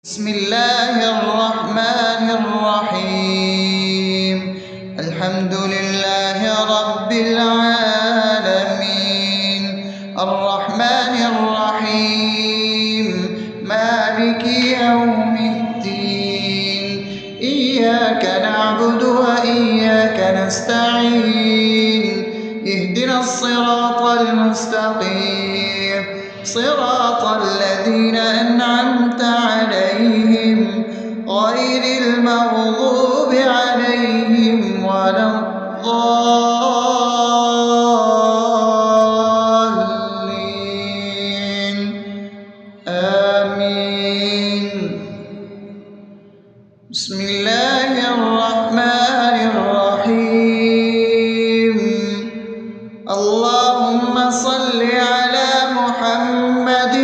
بسم الله الرحمن الرحيم. الحمد لله رب العالمين، الرحمن الرحيم، مالك يوم الدين. إياك نعبد وإياك نستعين، اهدنا الصراط المستقيم، صراط الذين أنعمت عليهم غير المغضوب عليهم ولا الضالين. آمين. بسم الله الرحمن الرحيم. اللهم صل على محمد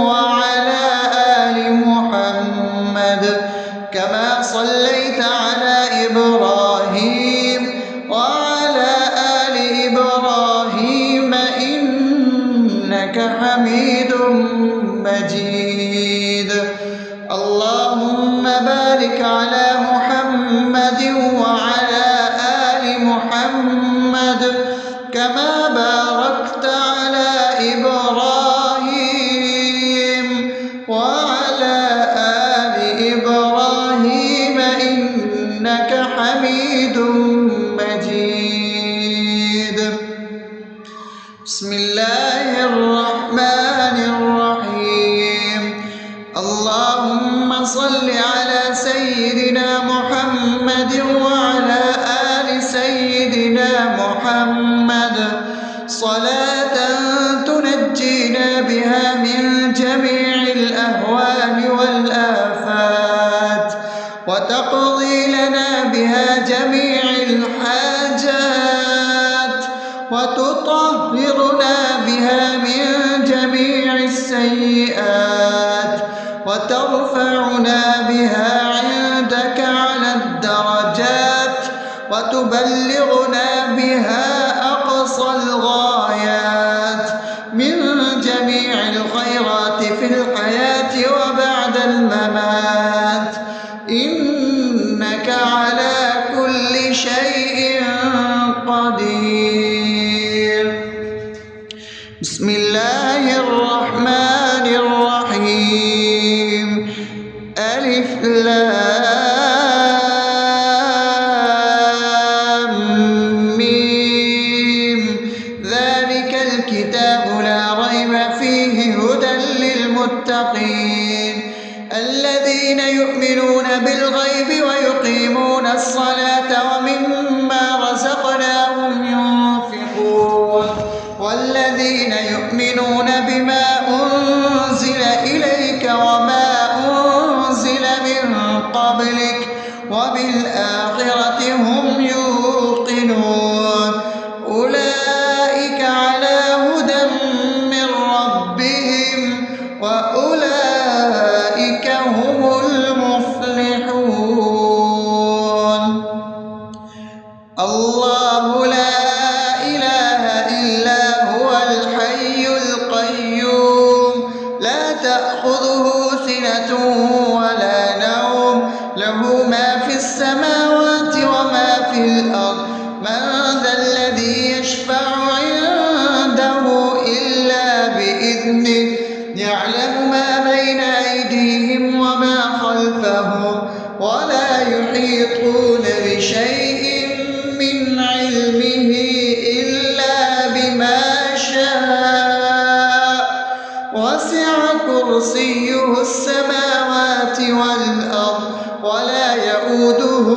وعلى آل محمد كما صليت على إبراهيم وعلى آل إبراهيم إنك حميد مجيد. اللهم بارك على محمد وعلى آل محمد كما باركت على إبراهيم وعلى آل إبراهيم إنك حميد مجيد. بسم الله الرحمن الرحيم. اللهم صل على سيدنا محمد وعلى آل سيدنا محمد صلاة تنجينا بها من جميع الأهوال والآفات وتقضي لنا بها جميع الحاجات وتطهرنا بها من جميع السيئات وترفعنا بها عندك على الدرجات وتبلغنا بها أقصى الغايات من جميع الخيرات في الحياة وبعد الممات، إنك على كل شيء قدير. بسم الله الرحمن الرحيم. ألف لام ميم. ذلك الكتاب لا ريب فيه هدى للمتقين الذين يؤمنون بالغيب ويقيمون الصلاة ومما رزقناهم ينفقون والذين يؤمنون بما أنزل إليك وما أنزل من قبلك وبالآخرة هم يوقنون أولئك على هدى من ربهم وأولئك هم المفلحون. الله لا إله إلا هو الحي القيوم لا تأخذه سنة ولا نوم له ما في السماوات وما في الأرض. من ذا الذي يشفع عنده إلا بإذنه يعلم ما بين أيديهم وما خلفهم ولا يحيطون بشيء من علمه إلا بما شاء وسع كرسيه السماوات والأرض ولا يؤوده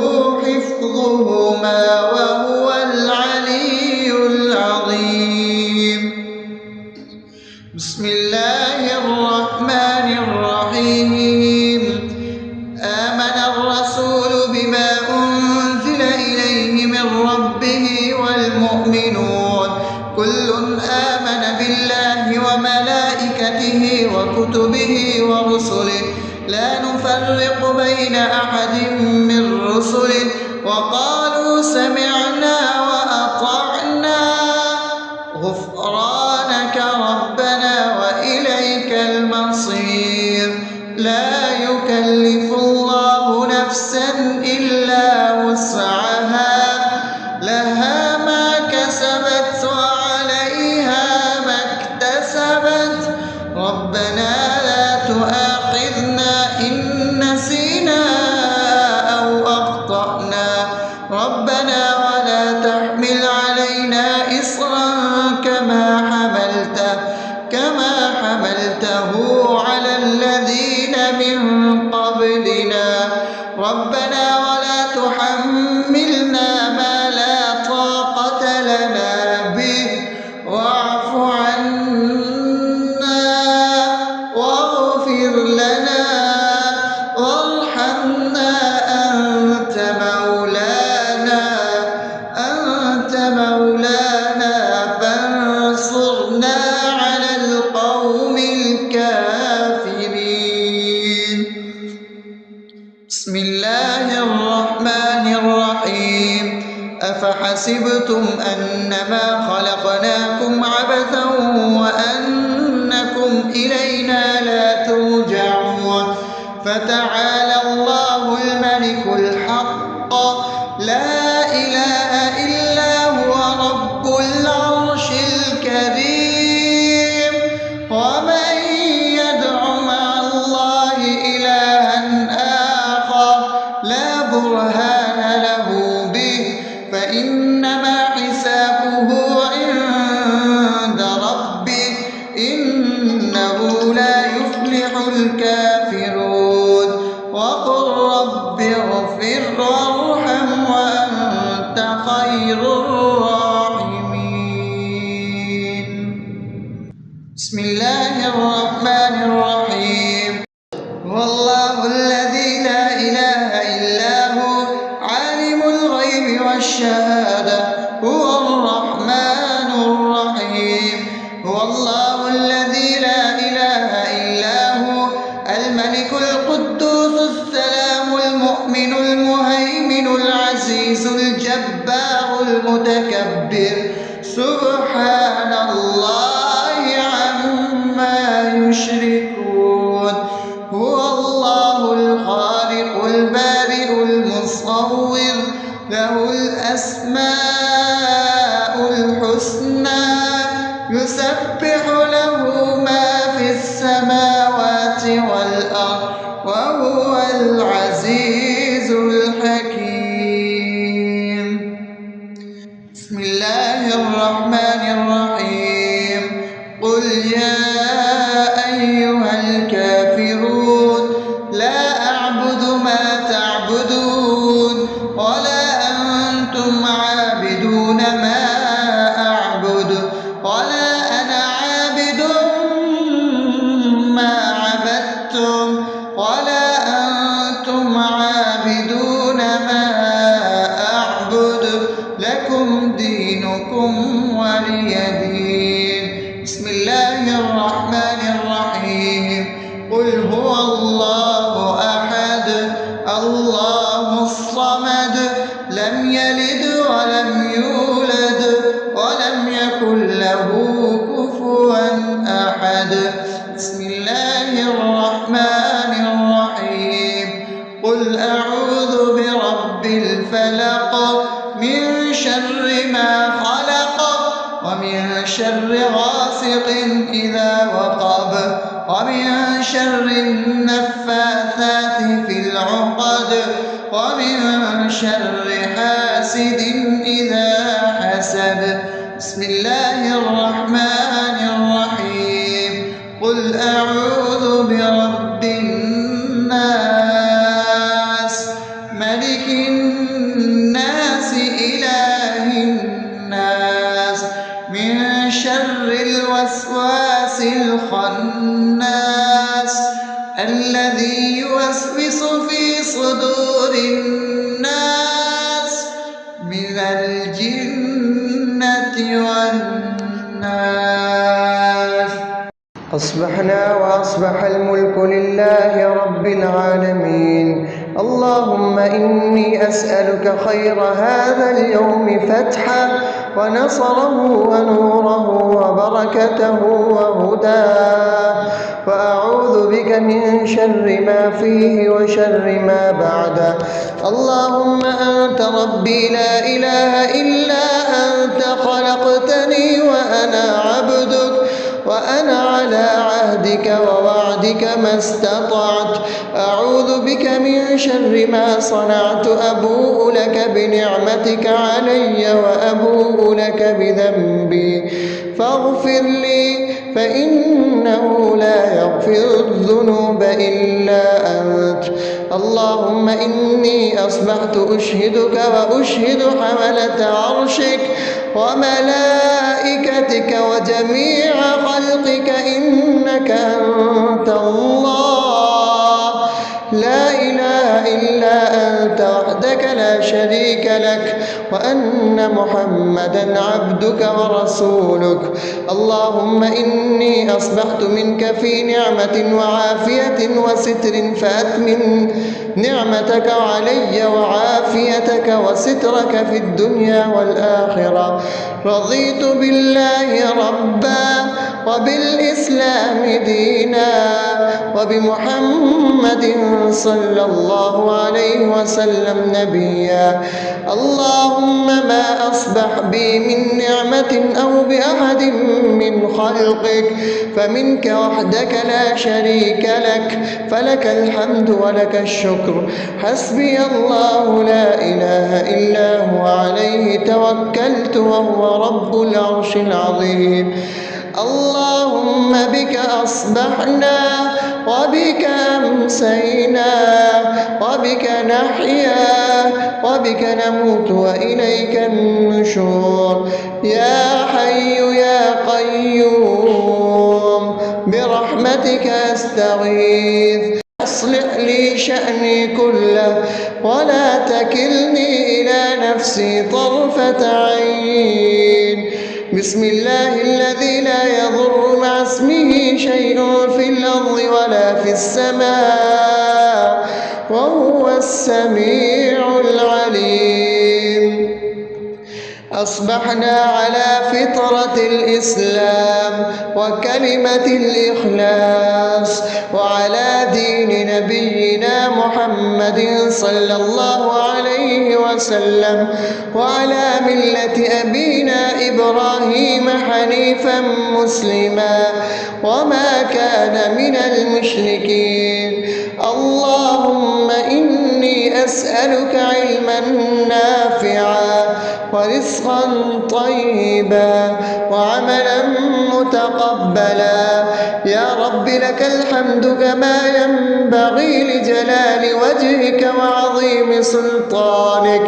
حفظهما وهو العلي العظيم. بسم الله الرحمن الرحيم. آمن الرسول بما أنزل إليه من ربه والمؤمنون كل آمن بالله وملائكته وكتبه ورسله لا نفرق بين أحد من رسله وقالوا سمعنا وأطعنا غفرانك ربنا وإليك المصير. لا يكلف قبلنا ربنا ولا تحملنا ما لا طاقة لنا به واعف عنا واغفر لنا وارحمنا أنت مولانا فانصرنا على القوم الكافرين. بسم الله الرحمن الرحيم. أفحسبتم أنما خلقناكم عبثا وأنكم إلينا لا ترجعون فتعالى الله الملك الحق لا إله إلا هو رب العرش الكريم. ومن يدع مع الله إلها آخر لا برهان له به فإنما حسابه عند ربه إنه لا يفلح الكافرون. وقل رب اغفر وارحم وأنت خير الراحمين. بسم الله الرحمن الرحيم. هو الله الذي لا إله إلا هو عالم الغيب والشهادة هو الرحمن الرحيم. هو الله الذي لا إله إلا هو الملك القدوس السلام المؤمن المهيمن العزيز الجبار المتكبر سبحان الله عما يشركون. هو الله الخالق البارئ المصور له الأسماء الحسنى يسبح له ما في السماوات والأرض وهو العزيز الحكيم. بسم الله الرحمن الرحيم. قل يا أيها الكافرون لا أعبد ما تعبدون ولا أنتم عابدون ما أعبد ولا أنا عابد ما عبدتم ولا أنتم عابدون ما أعبد لكم دينكم ولي دين. بسم الله الرحمن الرحيم. قل هو الله أحد الله الصمد لم يلد ولم يولد ولم يكن له كفوا أحد. بسم الله الرحمن الرحيم. قل أعوذ برب الفلق من شر ما خلق ومن شر غاسق إذا وقب ومن شر النفاثات في العقد ومن شر حاسد إذا حسد. بسم الله الرحمن الرحيم. قل أعوذ برب الناس ملك الناس إله الناس من شر الوسواس الخناس الذي يوسوس في صدور الناس من الجنة والناس. أصبحنا وأصبح الملك لله رب العالمين. اللهم إني أسألك خير هذا اليوم فتحه ونصره ونوره وبركته وهداه وأعوذ بك من شر ما فيه وشر ما بعده. اللهم أنت ربي لا إله إلا أنت خلقتني وأنا عبدك وأنا على عهدك ووعدك ما استطعت. أعوذ بك من شر ما صنعت. أبوء لك بنعمتك علي وأبوء لك بذنبي فاغفر لي فإنه لا يغفر الذنوب إلا أنت. اللهم إني أصبحت أشهدك وأشهد حملة عرشك وملائكتك وجميع خلقك إنك أنت الله لا إله إلا أنت وحدك لا شريك لك وأن محمدا عبدك ورسولك. اللهم إني أصبحت منك في نعمة وعافية وستر فأتمم نعمتك علي وعافيتك وسترك في الدنيا والآخرة. رضيت بالله ربا وبالإسلام دينا وبمحمد صلى الله عليه وسلم نبيا. اللهم ما أصبح بي من نعمة أو بأحد من خلقك فمنك وحدك لا شريك لك فلك الحمد ولك الشكر. حسبي الله لا إله إلا هو عليه توكلت وهو رب العرش العظيم. اللهم بك أصبحنا وبك أمسينا وبك نحيا وبك نموت وإليك النشور. يا حي يا قيوم برحمتك أستغيث أصلح لي شأني كله ولا تكلني إلى نفسي طرفة عين. بسم الله الذي لا يضر مع اسمه شيء في الأرض ولا في السماء وهو السميع العليم. أصبحنا على فطرة الإسلام وكلمة الإخلاص وعلى دين نبينا محمد صلى الله عليه وسلم وعلى ملة أبينا إبراهيم حنيفا مسلما وما كان من المشركين. اللهم إني أسألك علما نافعا ورزقا طيبا وعملا متقبلا. يا رب لك الحمد كما ينبغي لجلال وجهك وعظيم سلطانك.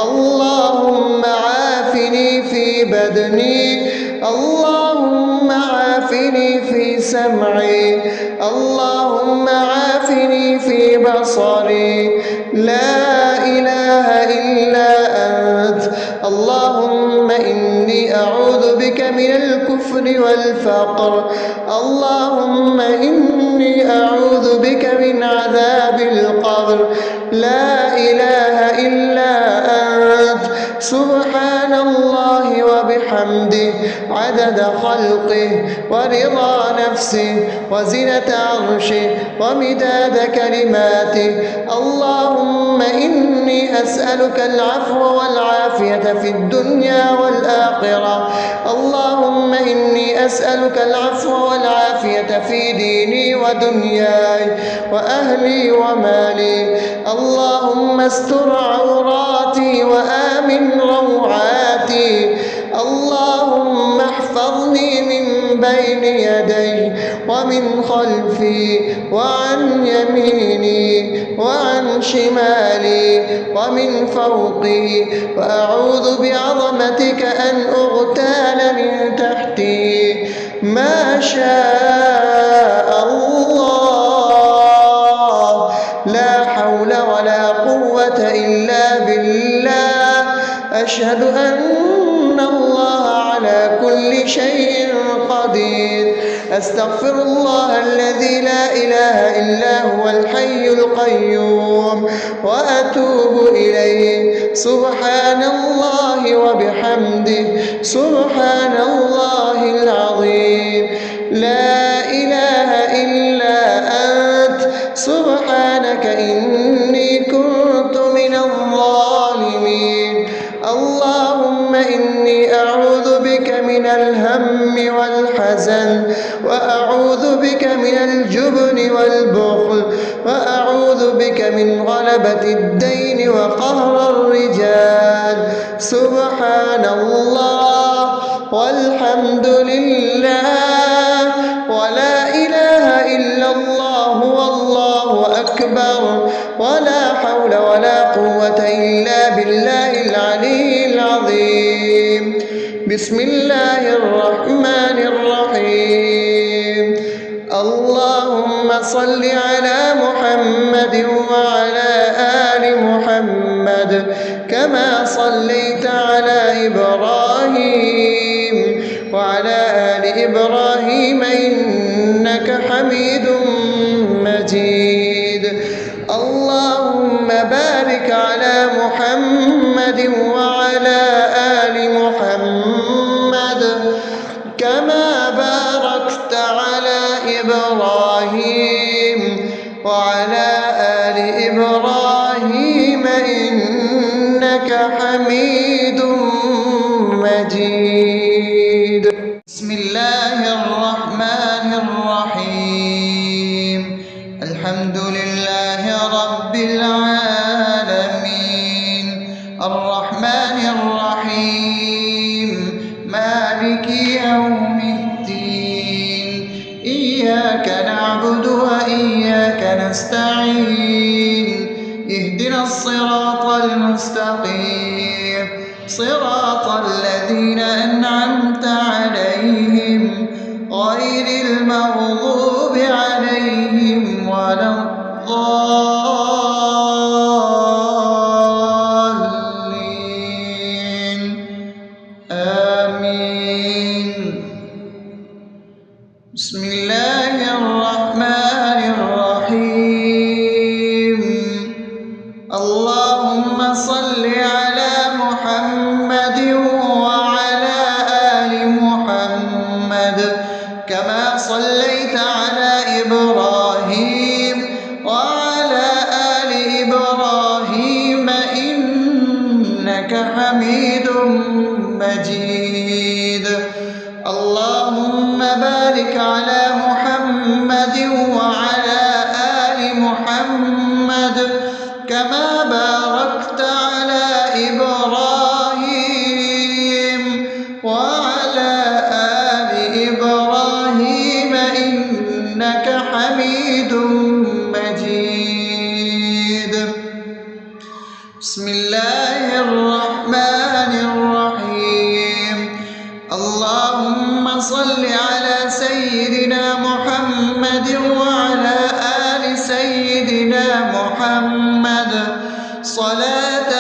اللهم عافني في بدني اللهم عافني في سمعي اللهم عافني في بصري. لا إله إلا أنت. اللهم إني أعوذ بك من الكفر والفقر. اللهم إني أعوذ بك من عذاب القبر. لا إله إلا أنت. سبحان الله وبحمده عدد خلقه ورضا نفسه وزنة عرشه ومداد كلماته. اللهم إني أسألك العفو والعافية في الدنيا والآخرة. اللهم إني أسألك العفو والعافية في ديني ودنياي وأهلي ومالي. اللهم استر عوراتي وآمن روعاتي. اللهم احفظني من بين يدي ومن خلفي وعن يميني وعن شمالي ومن فوقي وأعوذ بعظمتك أن أغتال من تحتي. ما شاء الله لا حول ولا قوة إلا بالله. أشهد أن الله على كل شيء قدير. أستغفر الله الذي لا إله إلا هو الحي القيوم وأتوب إليه. سبحان الله وبحمده سبحان الله العظيم. لا إله إلا أنت. سبحانك إني كنت من الظالمين. اللهم إني أعوذ بك من الهم والحزن وأعوذ بك من الجبن والبخل وأعوذ بك من غلبة الدين وقهر الرجال. سبحان الله والحمد لله ولا إله إلا الله والله أكبر. ولا حول ولا قوة إلا بالله العلي العظيم. بسم الله الرحمن الرحيم. اللهم صل على محمد وعلى آل محمد كما صليت على إبراهيم وعلى آل إبراهيم إنك حميد مجيد. اللهم بارك على محمد وعلى آل محمد كما باركت على إبراهيم وعلى آل إبراهيم إنك حميد مجيد. بسم الله الرحمن الرحيم. الحمد لله رب العالمين الرحمن الرحيم مالك يوم الدين إياك نعبد وإياك نستعين اهدنا الصراط المستقيم صراط الذين أنعمت عليهم غير المغضوب عليهم ولا الضالين آمين. بسم الله الرحمن الرحيم. اللهم صل على محمد وعلى آل محمد كما صليت على إبراهيم وعلى آل إبراهيم إنك حميد مجيد. اللهم بارك على محمد وعلى آل محمد كما باركت على إبراهيم وعلى آل إبراهيم إنك حميد مجيد. بسم الله الرحمن الرحيم. اللهم صل على سيدنا محمد وعلى آل سيدنا محمد صلاة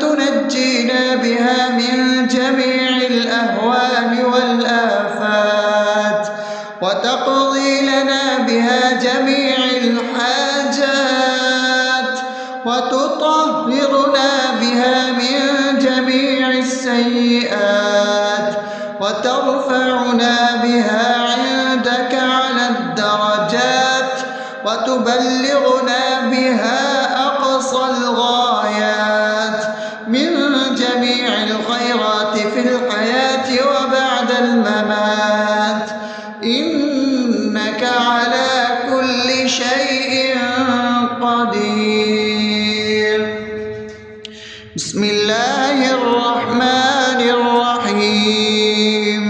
تنجينا بها من جميع الأهوال والآفات وتقضي لنا بها جميع الحاجات وتطهرنا بها من جميع السيئات وترفعنا بها عندك على الدرجات وتبلغنا بها أقصى الغايات من جميع الخيرات في الحياة وبعد الممات إنك على كل شيء قدير. بسم الله الرحمن الرحيم.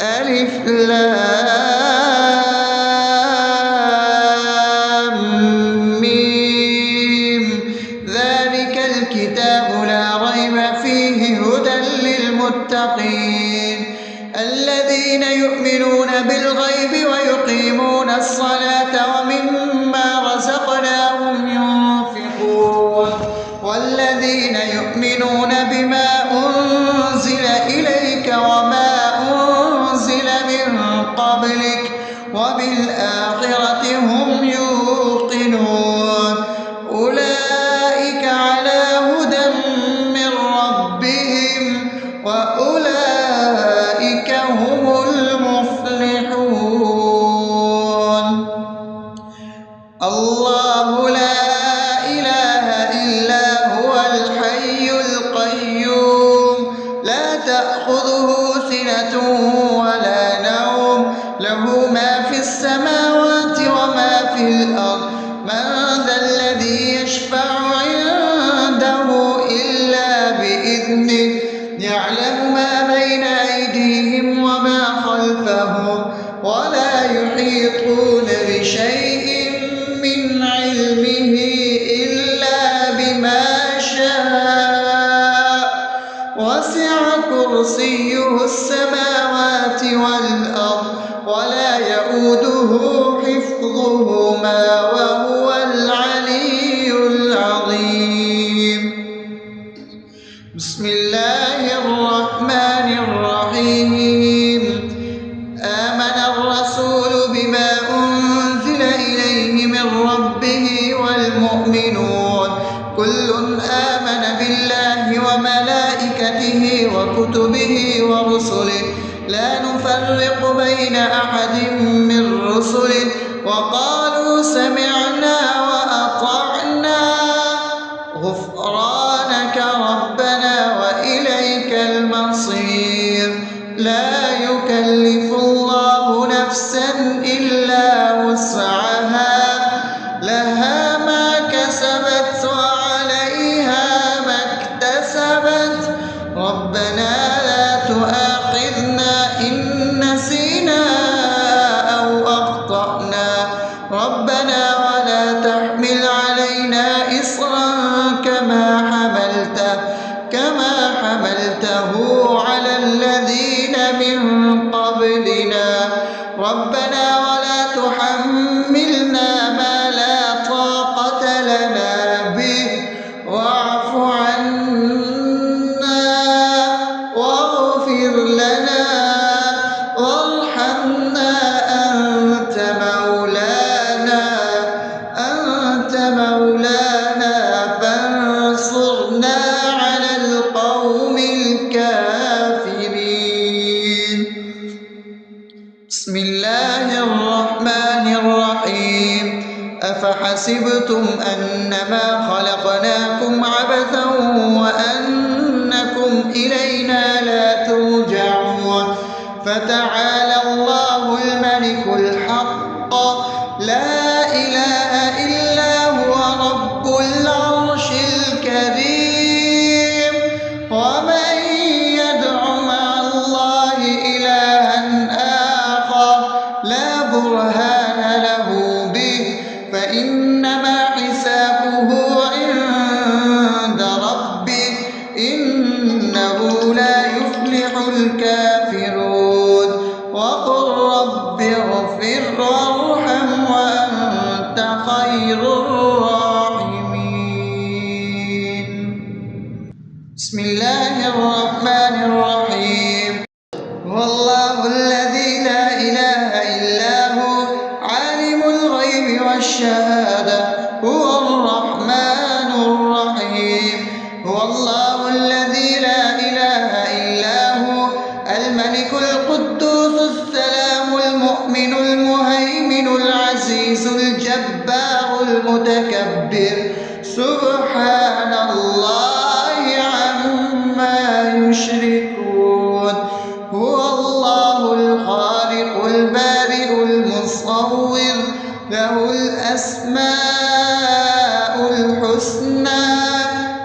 ألف لام ميم ذلك الكتاب لا ريب فيه هدى للمتقين الذين يؤمنون بالغيب ويقيمون الصلاة ومما رزقناهم ينفقون والذين يؤمنون بما أنزل إليك وما أنزل من قبلك وبالآخرة هم يوقنون أولئك على هدى من ربهم وأولئك هم المفلحون. الله لا إله إلا هو الحي القيوم لا تأخذه سنة ولا نوم له ما في السماوات وما في الأرض من ذا الذي يشفع عنده إلا بإذنه يعلم ما بين أيديهم وما خلفهم ولا يحيطون بشيء من علمه كرسيه السماوات والأرض ولا يؤوده حفظهما وهو العلي العظيم. بسم الله الرحمن الرحيم. آمن الرسول بما أنزل إليه من ربه والمؤمنون كل آمن بالله وملائكته وكتبه ورسله لا نفرق بين أحد من رسله وقالوا سمعنا وأطعنا غفرانك ربنا وإليك المصير. لا يكلف الله نفسا إلا وسعها لها ما كسبت وعليها ما اكتسبت ربنا لا تؤاخذنا إن نسينا أو أخطأنا ربنا ولا تحمل علينا إصرا كما حملته على الذين من قبلنا ربنا ولا تحملنا ما لا طاقة لنا به واعف عنا واغفر لنا وارحمنا أنت مولانا فانصرنا على القوم الكافرين. بسم الله الرحمن الرحيم. أفحسبتم أنما خلقناكم عبثا وأنكم إلينا لا ترجعون فتعالى الله الملك الحق لا إله إلا هو رب العرش الكريم. ومن يدع مع الله إلها آخر لا برهان له به فإنما حسابه عند ربه إنه لا يفلح الكافرون. وقل رب اغفر وارحم وأنت خير الراحمين. بسم الله الرحمن الرحيم. هو الله الذي لا إله إلا هو عالم الغيب والشهادة هو الرحمن الرحيم. هو الله الذي لا إله إلا هو الملك القدوس السلام المؤمن المهيمن العزيز الجبار المتكبر سبحان الله عما يشركون. هو الله الخالق البارئ المصور له الأسماء الحسنى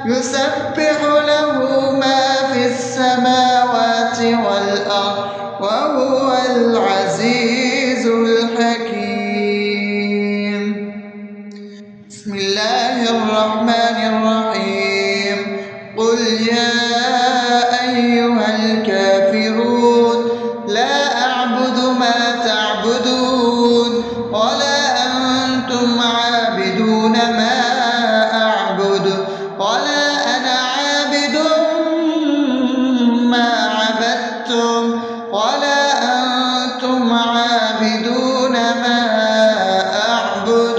يسبح له ما في السماوات والأرض وهو العزيز الحكيم. بسم الله الرحمن الرحيم. قل يا أيها الكافرون لا أعبد ما تعبدون ولا أنتم عابدون ما أعبد ولا أنا عابد ما عبدتم ولا أنتم عابدون ما أعبد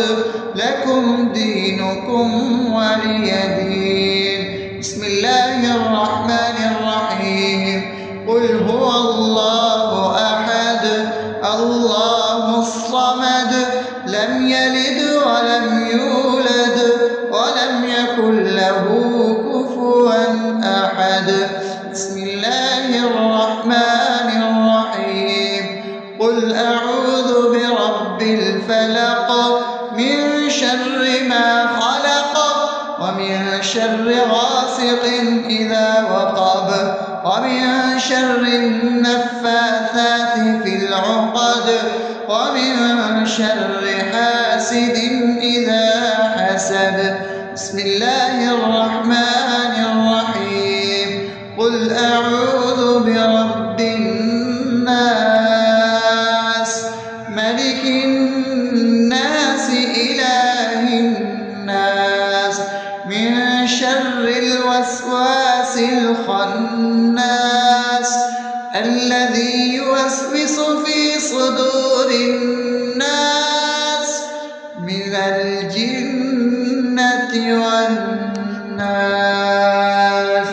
لكم دينكم ولي دين. بسم الله الرحمن الرحيم. قل هو الله أحد الله الصمد لم يلد ولم يولد ولم يكن له كفوا أحد. بسم الله الرحمن الرحيم. قل أعوذ برب الفلق من شر ما خلق ومن شر غاسق إذا وقب ومن شر النفاثات في العقد ومن شر حاسد إذا حسد. بسم الله الرحمن الرحيم. قل أعوذ برب من شر الوسواس الخناس الذي يوسوس في صدور الناس من الجنة والناس.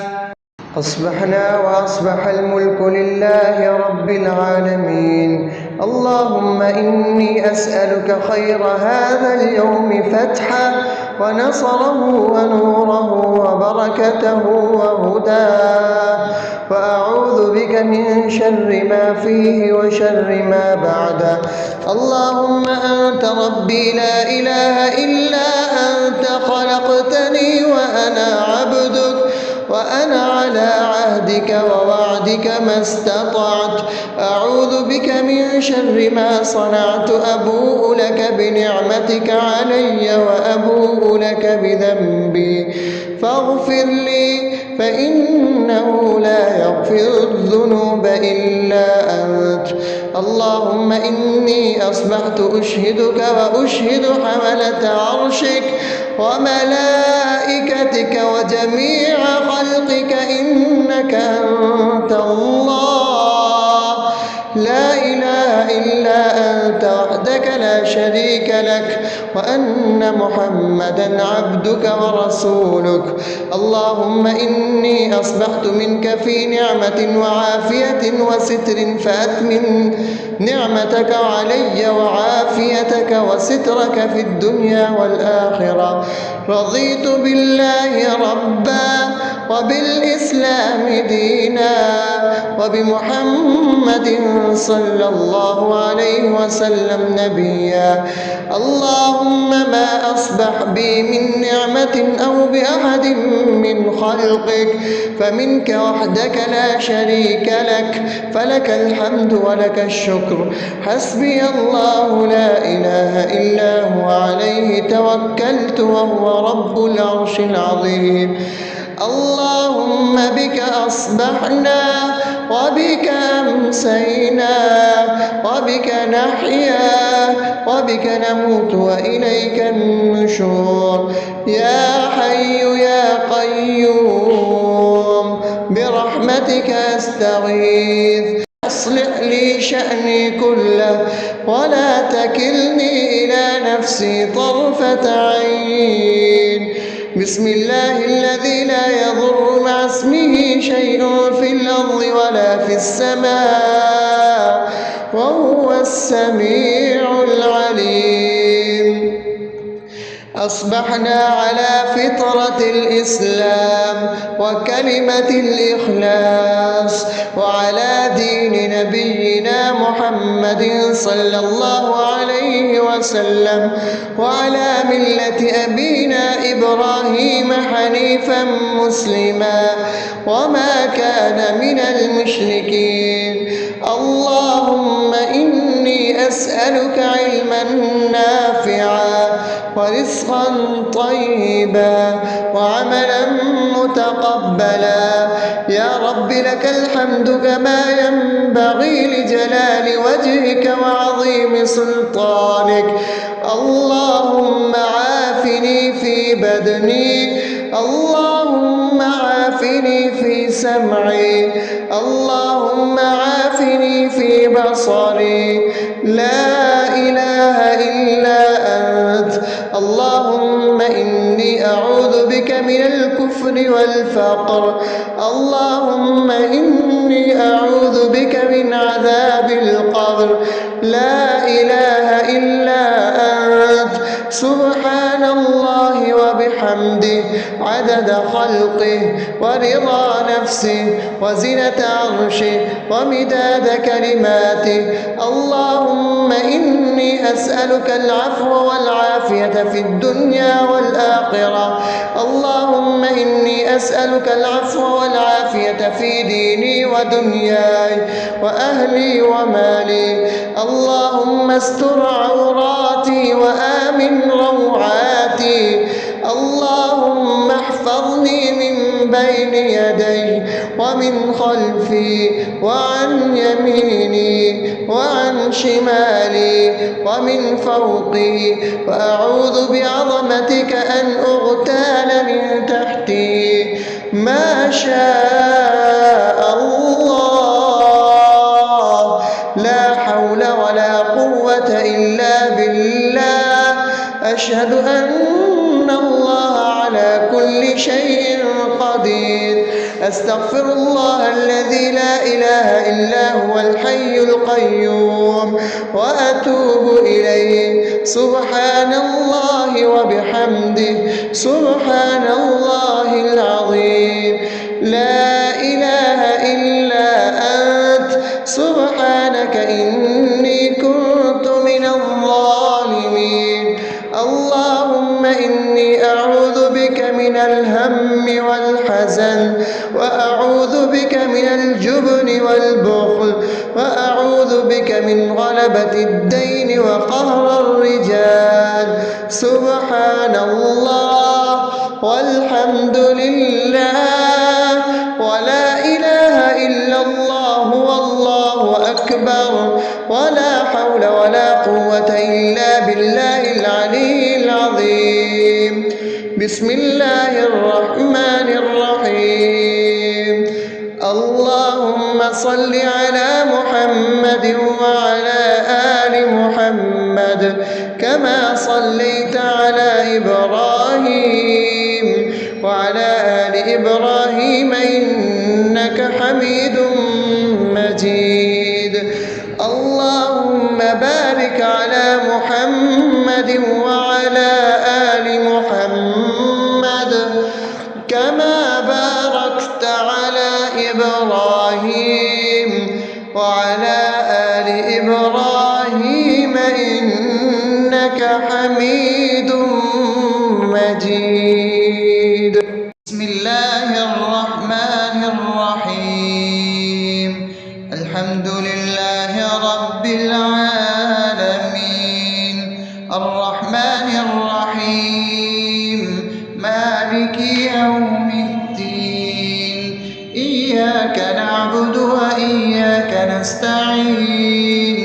أصبحنا وأصبح الملك لله رب العالمين. اللهم إني أسألك خير هذا اليوم فتحه ونصره ونوره وبركته وهداه، وأعوذ بك من شر ما فيه وشر ما بعده. اللهم أنت ربي لا إله إلا أنت، خلقتني وأنا عبدك، وأنا على عهدك ووعدك ما استطعت. أعوذ بك من شر ما صنعت، أبوء لك بنعمتك علي وأبوء لك بذنبي فاغفر لي، فإنه لا يغفر الذنوب إلا أنت. اللهم إني أصبحت أشهدك وأشهد حملة عرشك وملائكتك وجميع خلقك إنك أنت الله لا إله إلا أنت وحدك لا شريك لك، وأن محمدا عبدك ورسولك. اللهم إني أصبحت منك في نعمة وعافية وستر، فأتمن نعمتك علي وعافيتك وسترك في الدنيا والآخرة. رضيت بالله ربا وبالإسلام دينا وبمحمد صلى الله عليه وسلم نبيا. اللهم ما أصبح بي من نعمة أو بأحد من خلقك فمنك وحدك لا شريك لك، فلك الحمد ولك الشكر. حسبي الله لا إله إلا هو، عليه توكلت وهو رب العرش العظيم. اللهم بك أصبحنا وبك أمسينا وبك نحيا وبك نموت وإليك النشور. يا حي يا قيوم برحمتك أستغيث، أصلح لي شأني كله ولا تكلني إلى نفسي طرفة عين. بسم الله الذي لا يضر مع اسمه شيء في الأرض ولا في السماء وهو السميع العليم. أصبحنا على فطرة الإسلام وكلمة الإخلاص وعلى دين نبينا محمد صلى الله عليه وسلم وعلى ملة أبينا إبراهيم حنيفا مسلما وما كان من المشركين. اللهم إني أسألك علما نافعا ورزقا طيبا وعملا متقبلا. يا رب لك الحمد كما ينبغي لجلال وجهك وعظيم سلطانك. اللهم عافني في بدني، اللهم عافني في سمعي، اللهم عافني في بصري. لا إله إلا أنت. اللهم إني أعوذ بك من الكفر والفقر. اللهم إني أعوذ بك من عذاب القبر. لا إله إلا أنت. سبحان الله وبحمده عدد خلقه ورضا نفسه وزنة عرشه ومداد كلماته. اللهم إني أسألك العفو والعافية في الدنيا والآخرة. اللهم إني أسألك العفو والعافية في ديني ودنياي وأهلي ومالي. اللهم استر عوراتي وآمن روعاتي. اللهم احفظني من بين يدي ومن خلفي وعن يميني وعن شمالي ومن فوقي، وأعوذ بعظمتك أن أغتال من تحتي. ما شاء الله، لا حول ولا قوة إلا بالله. أشهد أن الله على كل شيء قدير. أستغفر الله الذي لا إله إلا هو الحي القيوم وأتوب إليه. سبحان الله وبحمده، سبحان الله العظيم. لا إله إلا أنت، سبحانك إني كنت من الظالمين. اللهم إني أعوذ بك من الهم والحزن، وأعوذ بك من الجبن والبخل، وأعوذ بك من غلبة الدين وقهر الرجال. سبحان الله والحمد لله ولا إله إلا الله والله أكبر، ولا حول ولا قوة إلا بالله العلي العظيم. بسم الله الرحمن الرحيم. اللهم صل على محمد وعلى آل محمد كما صليت على إبراهيم وعلى آل إبراهيم إنك حميد مجيد. اللهم بارك على محمد وعلى آل محمد كما باركت على إبراهيم وعلى آل إبراهيم إنك حميد مجيد. بسم الله الرحمن الرحيم. الحمد لله رب العالمين، الرحمن الرحيم، مالك يوم الدين. إياك نعبد وإياك نستعين.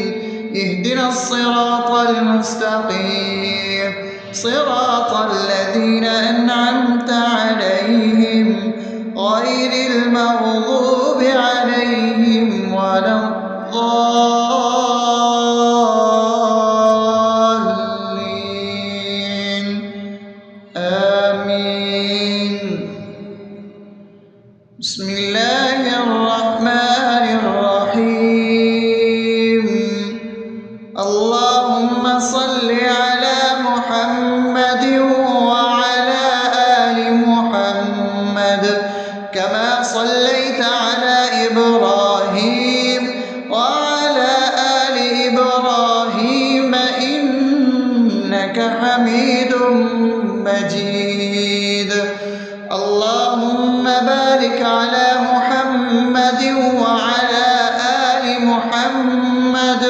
اهدنا الصراط المستقيم، صراط الذين أنعمت عليهم غير المغضوب عليهم ولا الضالين. آمين. بسم الله الرحمن الرحيم. اللهم صل على محمد وعلى آل محمد كما صليت على إبراهيم وعلى آل إبراهيم إنك حميد مجيد. اللهم بارك على محمد وعلى آل محمد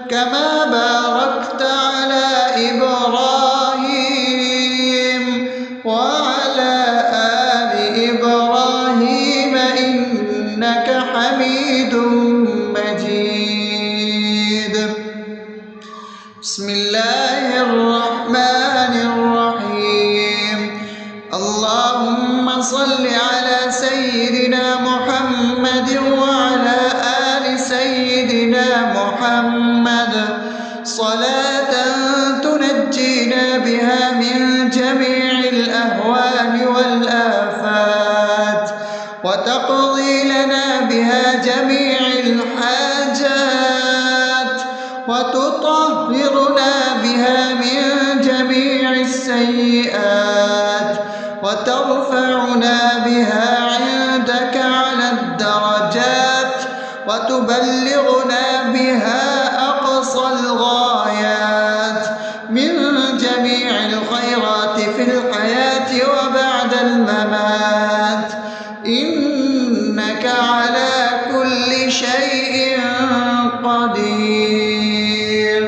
كما باركت على إبراهيم وعلى آل إبراهيم إنك حميد مجيد. بسم الله الرحمن الرحيم. اللهم صل على سيدنا محمد وعلى آل سيدنا محمد صلاة تنجينا بها من جميع الأهوال والآفات، وتقضي لنا بها جميع الحاجات، وتطهرنا بها من جميع السيئات، وترفعنا بها عندك على الدرجات، وتبلغنا بها أقصى الغايات من جميع الخيرات في الحياة وبعد الممات، إنك على كل شيء قدير.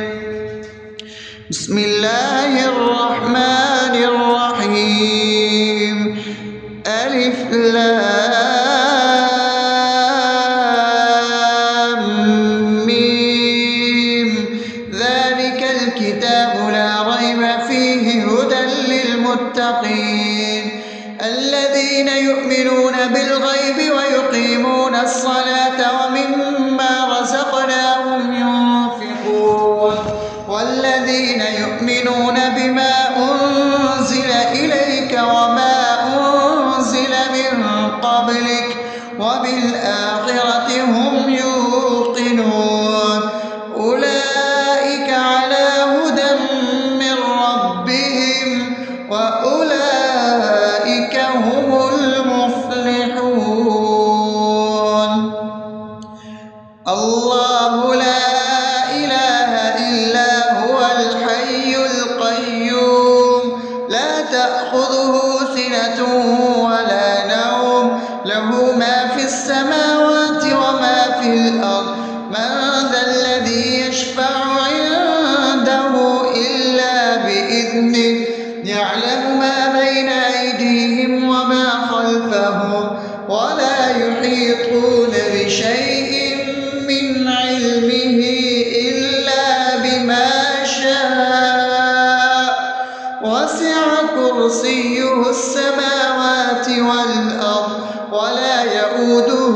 بسم الله الرحمن الرحيم. ألف لام ميم ذلك الكتاب لا ريب فيه هدى للمتقين الذين يؤمنون بالغيب ويقيمون الصلاة ومما رزقناهم ينفقون والذين يؤمنون بما أنزل إليك وما أنزل من قبلك وبالآخرة هم يوقنون أولئك على هدى من ربهم وأولئك هم المفلحون الله لا إله إلا هو الحي القيوم لا تأخذه سنة ولا نوم له ما في السماوات وما في الأرض من ذا الذي يشفع عنده إلا بإذنه يعلم ما بين أيديهم وما خلفهم ولا يحيطون بشيء من علمه إلا بما شاء وسع كرسيه السماوات والأرض ولا يئوده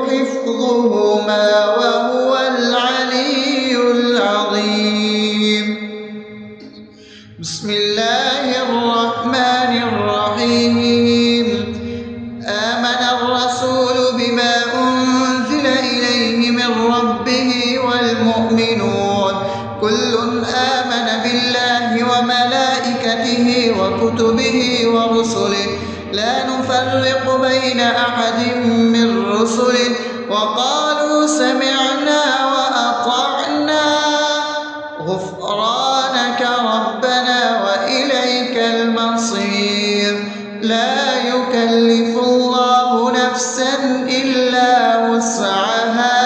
حفظهما وهو العلي العظيم بسم الله الرحمن الرحيم آمن الرسول بما أنزل إليه من ربه والمؤمنون كل آمن بالله وملائكته وكتبه ورسله لا نفرق بين أحد من رسله وقالوا سمعنا وأطعنا غفرانك ربنا وإليك المصير لا يكلف الله نفسا إلا وسعها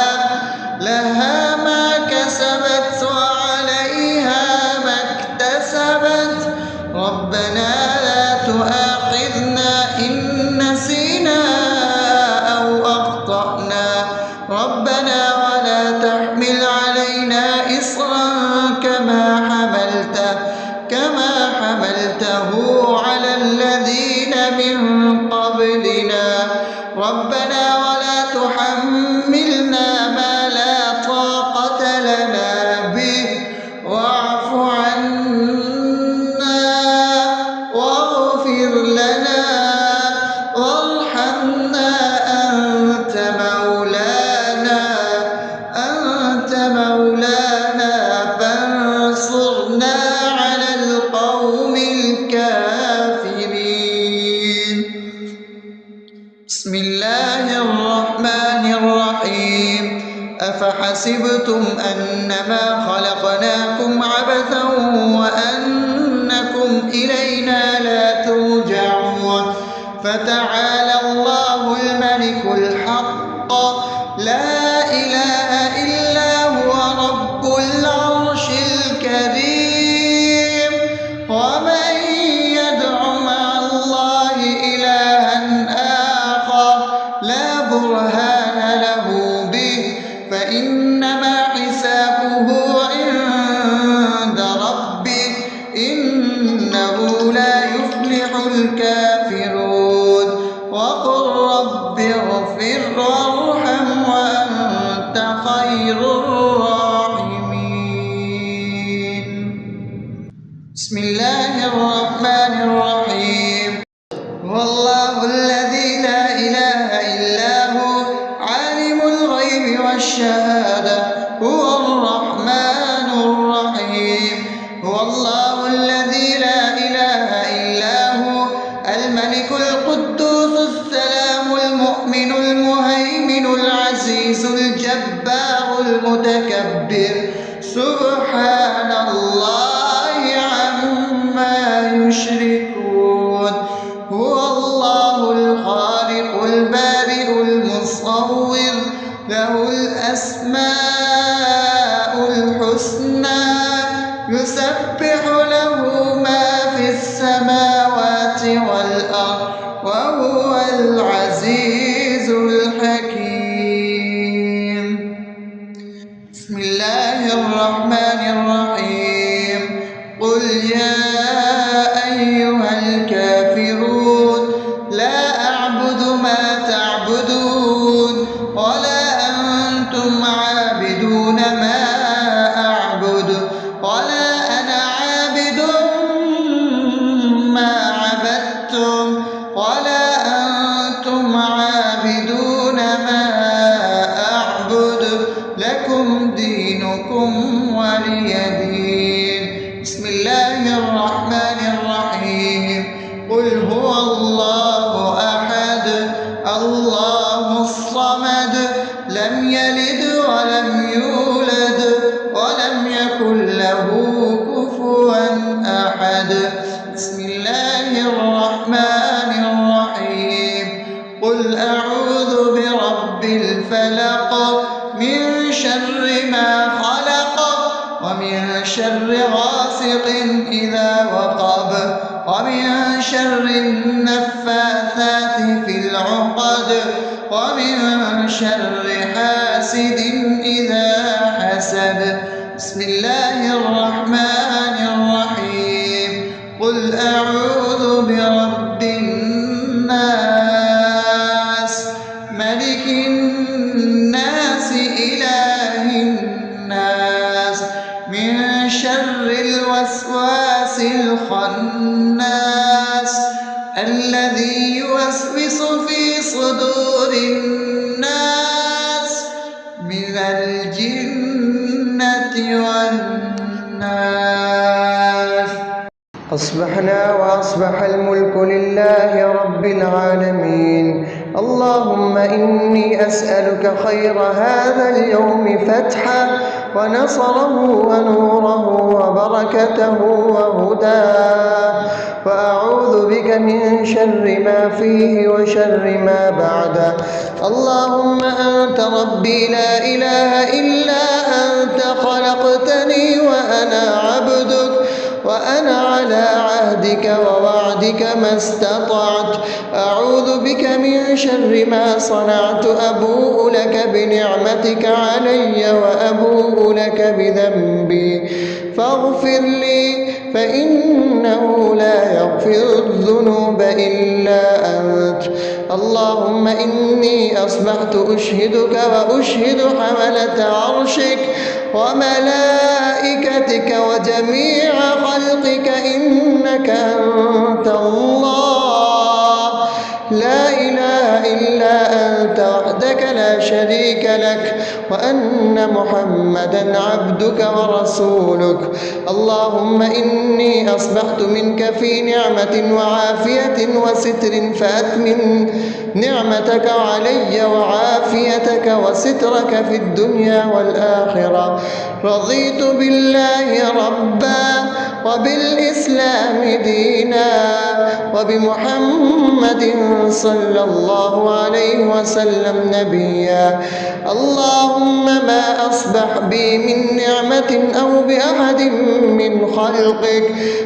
لها ما كسبت وعليها ما اكتسبت ربنا لا تؤاخذنا إن نسينا أو أخطأنا ربنا ولا تحمل علينا إصرا كما حملته على الذين من قبلنا ربنا ولا تحملنا ما لا طاقة لنا به واعف عنا واغفر لنا وارحمنا أنت مولانا فانصرنا على القوم الكافرين بسم الله الرحمن الرحيم أفحسبتم أنما خلقناكم عبثا وأنكم إلينا لا ترجعون فتعالى الله الملك الحق لا إله إلا هو رب العرش الكريم ومن يدع مع الله إلها آخر لا برهان له به فإنما حسابه عند ربه إنه لا يفلح الكافرون وقل رب اغفر وارحم وأنت خير الراحمين بسم الله الرحمن الرحيم هو الله الذي لا إله إلا هو عالم الغيب والشهادة هو الرحمن الرحيم هو الله الذي لا إله إلا هو الملك القدوس السلام المؤمن المهيمن العزيز الجبار المتكبر سبحان الله عما يشركون هو الله الخالق البارئ المصور له الأسماء الحسنى يسبح له ما في السماوات والأرض وهو ولا أنتم عابدون ما أعبد لكم دينكم ولي دين. بسم الله الرحمن الرحيم. قل هو الله أحد الله الصمد لم يلد ولم يولد ولم يكن له كفوا أحد. بسم الله الرحمن الرحيم. قل أعوذ برب الفلق من شر ما خلق ومن شر غاسق إذا وقب ومن شر النفاثات في العقد ومن شر حاسد إذا حسد. بسم الله الرحمن الرحيم. قل أعوذ برب الناس ملك الناس إله الناس من شر الوسواس الخناس الذي يوسوس في صدور الناس من الجنة والناس. أصبحنا وأصبح الملك لله رب العالمين. اللهم إني أسألك خير هذا اليوم فتحه ونصره ونوره وبركته وهداه، وأعوذ بك من شر ما فيه وشر ما بعده. اللهم أنت ربي لا إله إلا أنت خلقتني وأنا عبدك وأنا على عهدك ووعدك ما استطعت. أعوذ بك من شر ما صنعت. أبوء لك بنعمتك علي وأبوء لك بذنبي فاغفر لي فإنه لا يغفر الذنوب إلا أنت. اللهم إني أصبحت أشهدك وأشهد حملة عرشك وملائكتك وجميع خلقك إنك أنت الله لا إله إلا أنت وحدك لا شريك لك، وأن محمدا عبدك ورسولك. اللهم إني أصبحت منك في نعمة وعافية وستر فأتمم نعمتك علي وعافيتك وسترك في الدنيا والآخرة. رضيت بالله ربا وبالإسلام دينا وبمحمد صلى الله عليه وسلم نبيا. اللهم ما أصبح بي من نعمة أو بأحد من خلقك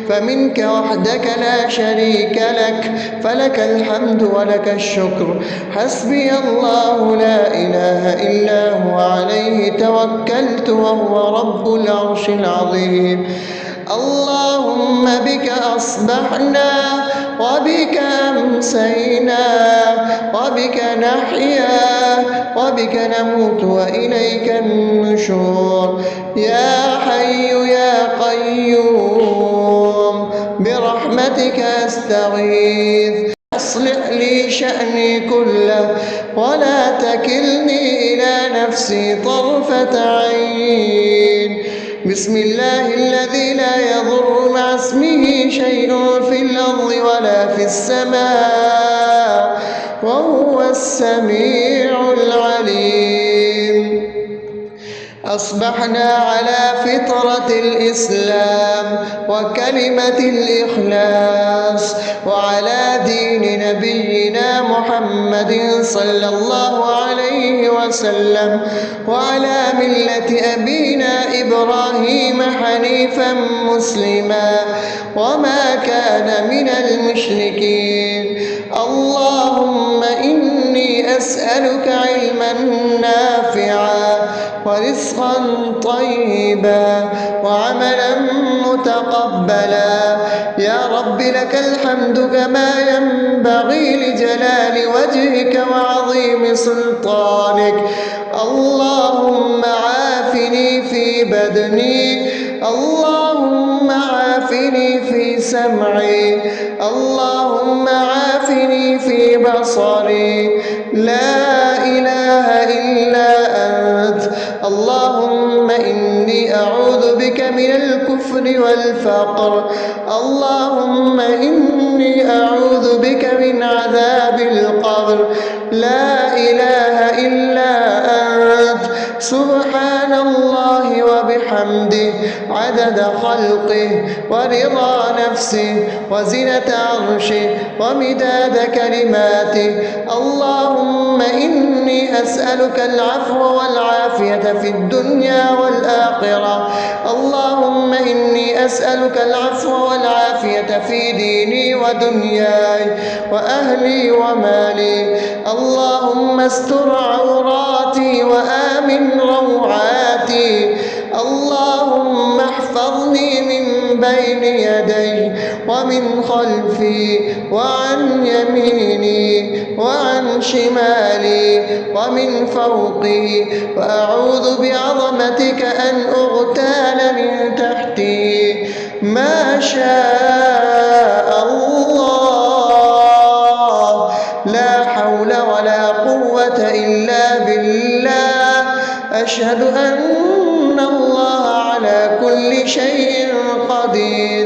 فمنك وحدك لا شريك لك، فلك الحمد ولك الشكر. حسبي الله لا إله إلا هو عليه توكلت وهو رب العرش العظيم. اللهم بك أصبحنا وبك أمسينا وبك نحيا وبك نموت وإليك النشور. يا حي يا قيوم برحمتك أستغيث. أصلح لي شأني كله ولا تكلني إلى نفسي طرفة عين. بسم الله الذي لا يضر مع اسمه شيء في الأرض ولا في السماء وهو السميع العليم. أصبحنا على فطرة الإسلام وكلمة الإخلاص وعلى دين نبينا محمد صلى الله عليه وسلم وعلى ملة أبينا إبراهيم حنيفا مسلما وما كان من المشركين. اللهم إني أسألك علما نافعا ورزقا طيبا وعملا متقبلا. يا رب لك الحمد كما ينبغي لجلال وجهك وعظيم سلطانك. اللهم عافني في بدني، اللهم عافني في سمعي، اللهم عافني عيني في بصري، لا إله إلا أنت. اللهم إني أعوذ بك من الكفر والفقر، اللهم إني أعوذ بك من عذاب القبر، لا إله إلا أنت. سبحان الله وبحمده عدد خلقه ورضا نفسه وزنة عرشه ومداد كلماته. اللهم إني أسألك العفو والعافية في الدنيا والآخرة، اللهم إني أسألك العفو والعافية في ديني ودنياي وأهلي ومالي. اللهم استر عوراتي وآمن روعاتي، اللهم احفظني من بين يدي ومن خلفي وعن يميني وعن شمالي ومن فوقي، وأعوذ بعظمتك أن أغتال من تحتي. ما شاء الله، لا حول ولا قوة إلا بالله. أشهد أن الله على كل شيء قدير.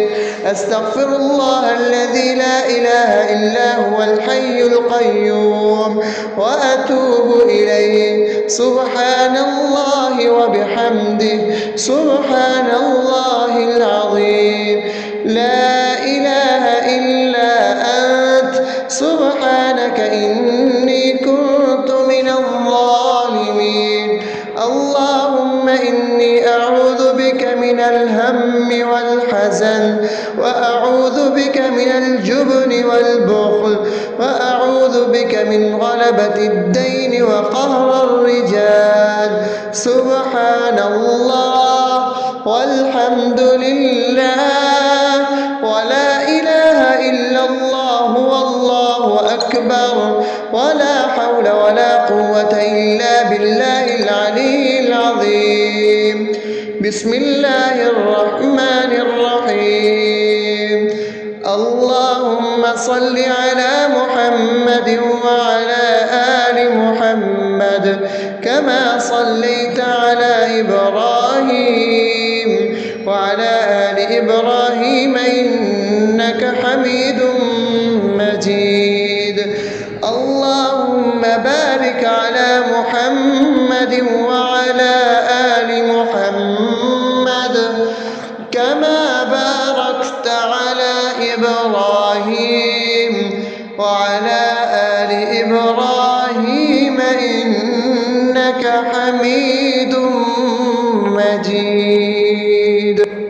أستغفر الله الذي لا إله إلا هو الحي القيوم وأتوب إليه. سبحان الله وبحمده، سبحان الله العظيم. لا إله إلا أنت، سبحانك إني كنت من الظالمين. اللهم إني أعوذ بك من الهم والحزن، وأعوذ بك من الجبن والبخل، وأعوذ بك من غلبة الدين وقهر الرجال. سبحان الله والحمد لله ولا إله إلا الله والله أكبر، ولا حول ولا قوة إلا بالله العلي العظيم. بسم الله الرحمن الرحيم. اللهم صل على محمد وعلى آل محمد كما صليت على إبراهيم وعلى آل إبراهيم إنك حميد مجيد. اللهم بارك على محمد وعلى آل محمد كما باركت على إبراهيم وعلى آل إبراهيم إنك حميد مجيد.